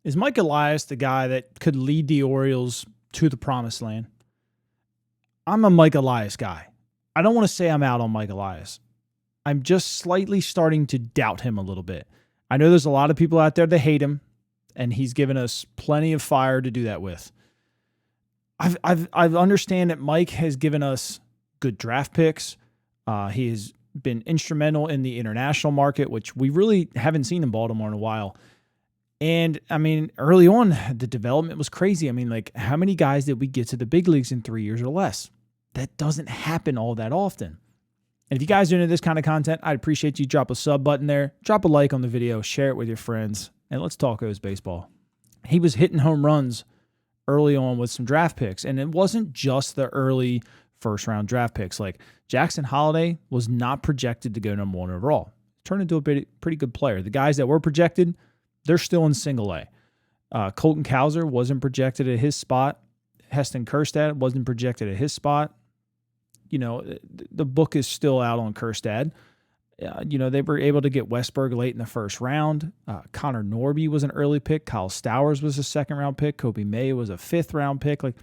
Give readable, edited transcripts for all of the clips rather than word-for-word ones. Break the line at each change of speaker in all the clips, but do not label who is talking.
Is Mike Elias the guy that could lead the Orioles to the promised land? I'm a Mike Elias guy. I don't want to say I'm out on Mike Elias. I'm just slightly starting to doubt him a little bit. I know there's a lot of people out there that hate him, and he's given us plenty of fire to do that with. I understand that Mike has given us good draft picks. He has been instrumental in the international market, which we really haven't seen in Baltimore in a while. And, I mean, early on, the development was crazy. I mean, like, how many guys did we get to the big leagues in 3 years or less? That doesn't happen all that often. And if you guys are into this kind of content, I'd appreciate you drop a sub button there, drop a like on the video, share it with your friends, and let's talk O's baseball. He was hitting home runs early on with some draft picks, and it wasn't just the early first-round draft picks. Like, Jackson Holliday was not projected to go number 1 overall. Turned into a pretty good player. The guys that were projected, they're still in single A. Colton Cowser wasn't projected at his spot. Heston Kjerstad wasn't projected at his spot. You know, the book is still out on Kjerstad. They were able to get Westberg late in the first round. Connor Norby was an early pick. Kyle Stowers was a second-round pick. Kobe May was a fifth-round pick. Like,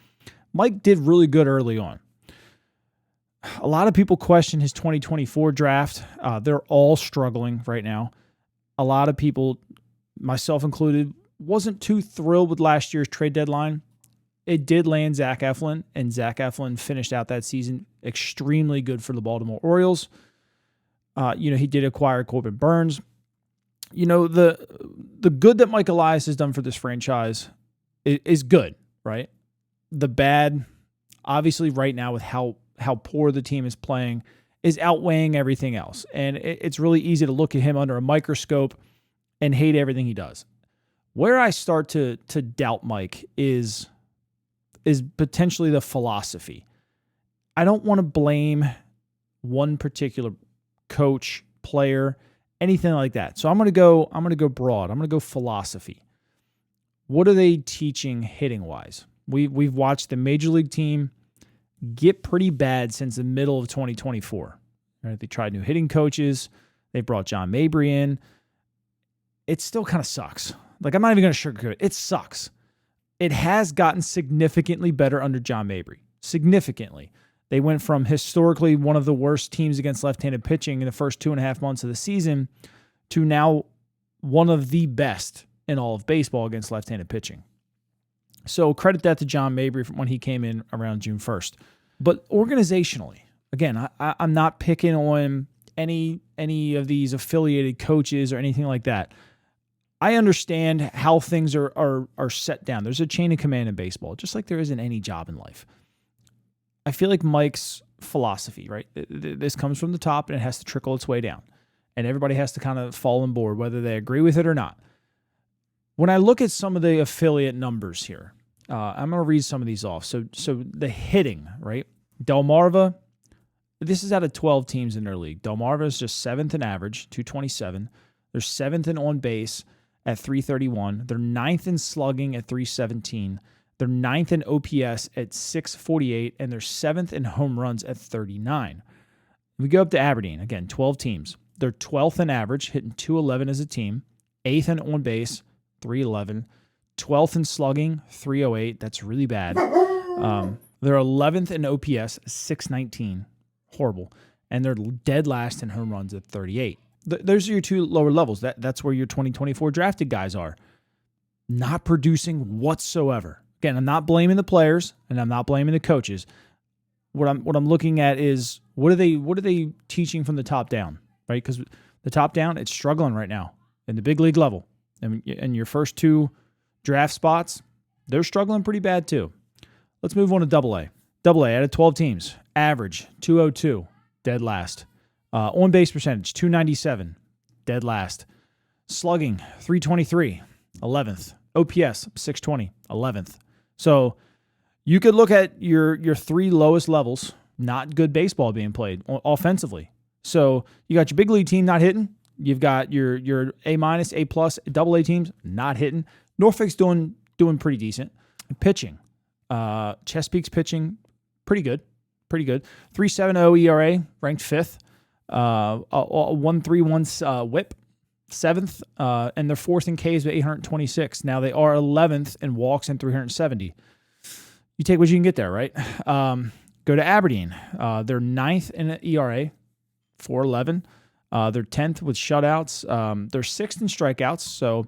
Mike did really good early on. A lot of people question his 2024 draft. They're all struggling right now. A lot of people, myself included, wasn't too thrilled with last year's trade deadline. It did land Zach Eflin, and Zach Eflin finished out that season extremely good for the Baltimore Orioles. He did acquire Corbin Burns. The good that Mike Elias has done for this franchise is good, right? The bad, obviously right now with how poor the team is playing, is outweighing everything else. And it's really easy to look at him under a microscope and hate everything he does. Where I start to doubt Mike is potentially the philosophy. I don't want to blame one particular coach, player, anything like that. So I'm going to go broad. I'm going to go philosophy. What are they teaching hitting wise? We've watched the major league team get pretty bad since the middle of 2024. Right? They tried new hitting coaches. They brought John Mabry in. It still kind of sucks. Like, I'm not even going to sugarcoat it. It sucks. It has gotten significantly better under John Mabry. Significantly. They went from historically one of the worst teams against left-handed pitching in the first 2.5 months of the season to now one of the best in all of baseball against left-handed pitching. So credit that to John Mabry when he came in around June 1st. But organizationally, again, I'm not picking on any of these affiliated coaches or anything like that. I understand how things are set down. There's a chain of command in baseball, just like there is in any job in life. I feel like Mike's philosophy, right? This comes from the top and it has to trickle its way down. And everybody has to kind of fall on board, whether they agree with it or not. When I look at some of the affiliate numbers here, I'm going to read some of these off. So the hitting, right? Delmarva, this is out of 12 teams in their league. Delmarva is just 7th in average, 227. They're 7th in on base at 331. They're 9th in slugging at 317. They're 9th in OPS at 648, and they're 7th in home runs at 39. We go up to Aberdeen, again, 12 teams. They're 12th in average, hitting 211 as a team, 8th in on base, 311, 12th in slugging, 308. That's really bad. They're 11th in OPS, 619. Horrible. And they're dead last in home runs at 38. Those are your two lower levels. That's where your 2024 drafted guys are. Not producing whatsoever. Again, I'm not blaming the players and I'm not blaming the coaches. What I'm looking at is what are they teaching from the top down, right? Because the top down, it's struggling right now in the big league level. And your first two draft spots, they're struggling pretty bad too. Let's move on to Double A. Double A out of 12 teams, average 202, dead last. On base percentage 297, dead last. Slugging 323, 11th. OPS 620, 11th. So you could look at your three lowest levels, not good baseball being played offensively. So you got your big league team not hitting. You've got your A-, A+, Double A teams not hitting. Norfolk's doing pretty decent. Pitching, Chesapeake's pitching pretty good. 3.70 ERA, ranked 5th. A 1.31 WHIP, 7th, and they're 4th in Ks with 826. Now they are 11th in walks and 370. You take what you can get there, right? Go to Aberdeen. They're 9th in an ERA, 4.11. They're 10th with shutouts. They're 6th in strikeouts. So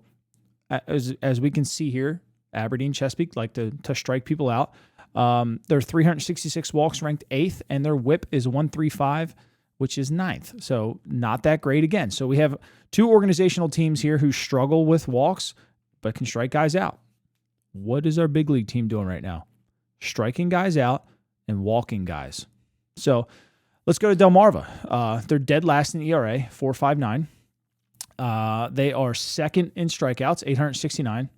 as we can see here, Aberdeen, Chesapeake like to strike people out. They're 366 walks, ranked 8th, and their whip is 135, which is 9th. So not that great again. So we have two organizational teams here who struggle with walks, but can strike guys out. What is our big league team doing right now? Striking guys out and walking guys. So let's go to Delmarva. They're dead last in ERA, 4.59. They are 2nd in strikeouts, 869.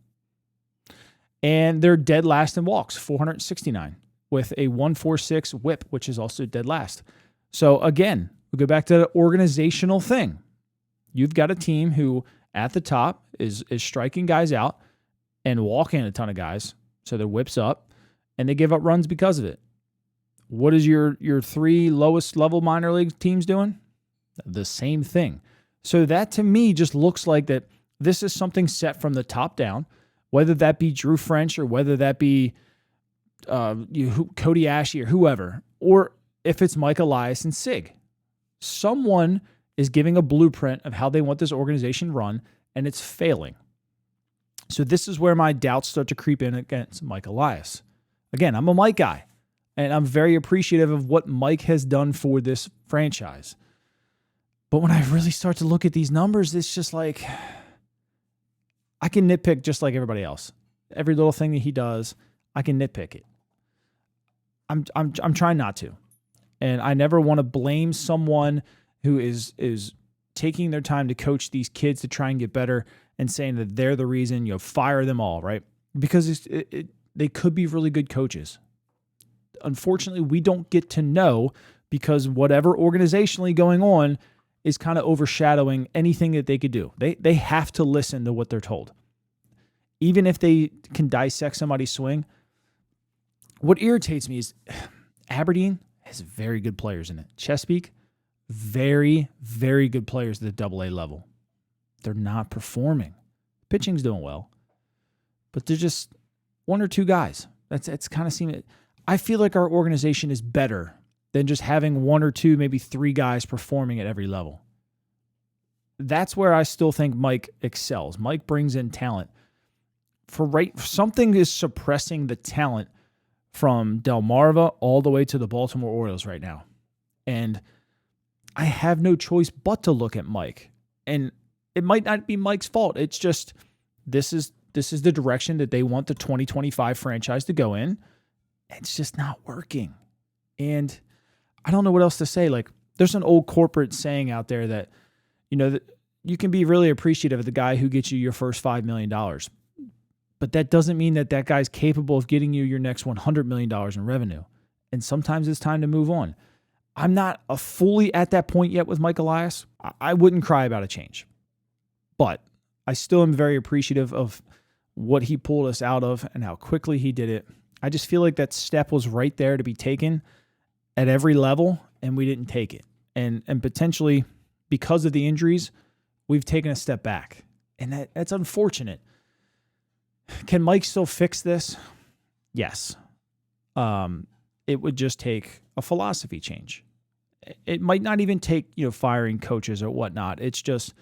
And they're dead last in walks, 469, with a 146 whip, which is also dead last. So again, we go back to the organizational thing. You've got a team who at the top is striking guys out and walking a ton of guys. So their whip's up and they give up runs because of it. What is your 3 lowest level minor league teams doing? The same thing. So that to me just looks like that this is something set from the top down, whether that be Drew French or whether that be Cody Ashley or whoever, or if it's Mike Elias and Sig. Someone is giving a blueprint of how they want this organization run, and it's failing. So this is where my doubts start to creep in against Mike Elias. Again, I'm a Mike guy, and I'm very appreciative of what Mike has done for this franchise. But when I really start to look at these numbers, it's just like I can nitpick just like everybody else. Every little thing that he does, I can nitpick it. I'm trying not to. And I never want to blame someone who is taking their time to coach these kids to try and get better and saying that they're the reason, fire them all, right? Because they could be really good coaches. Unfortunately, we don't get to know because whatever organizationally going on is kind of overshadowing anything that they could do. They have to listen to what they're told. Even if they can dissect somebody's swing, what irritates me is Aberdeen has very good players in it. Chesapeake, very, very good players at the AA level. They're not performing. Pitching's doing well, but they're just one or two guys. That's kind of seeming. I feel like our organization is better than just having one or two, maybe 3 guys performing at every level. That's where I still think Mike excels. Mike brings in talent. Something is suppressing the talent from Delmarva all the way to the Baltimore Orioles right now. And I have no choice but to look at Mike. And it might not be Mike's fault. It's just this is the direction that they want the 2025 franchise to go in. It's just not working. And I don't know what else to say. Like, there's an old corporate saying out there that, that you can be really appreciative of the guy who gets you your first $5 million. But that doesn't mean that guy's capable of getting you your next $100 million in revenue. And sometimes it's time to move on. I'm not fully at that point yet with Mike Elias. I wouldn't cry about a change. But I still am very appreciative of what he pulled us out of and how quickly he did it. I just feel like that step was right there to be taken at every level, and we didn't take it. And potentially, because of the injuries, we've taken a step back. And that's unfortunate. Can Mike still fix this? Yes. It would just take a philosophy change. It might not even take, firing coaches or whatnot. It's just,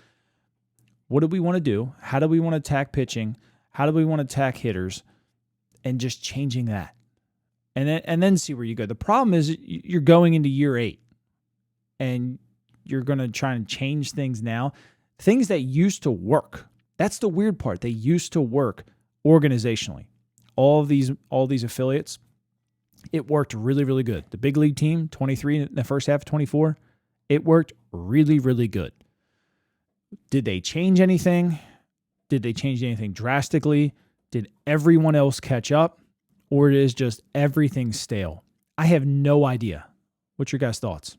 what do we want to do? How do we want to attack pitching? How do we want to attack hitters? And just changing that. And then see where you go. The problem is you're going into year 8 and you're going to try and change things now. Things that used to work. That's the weird part. They used to work organizationally. All these affiliates, it worked really, really good. The big league team, 23 in the first half of 24, it worked really, really good. Did they change anything? Did they change anything drastically? Did everyone else catch up? Or is just everything stale? I have no idea. What's your guys' thoughts?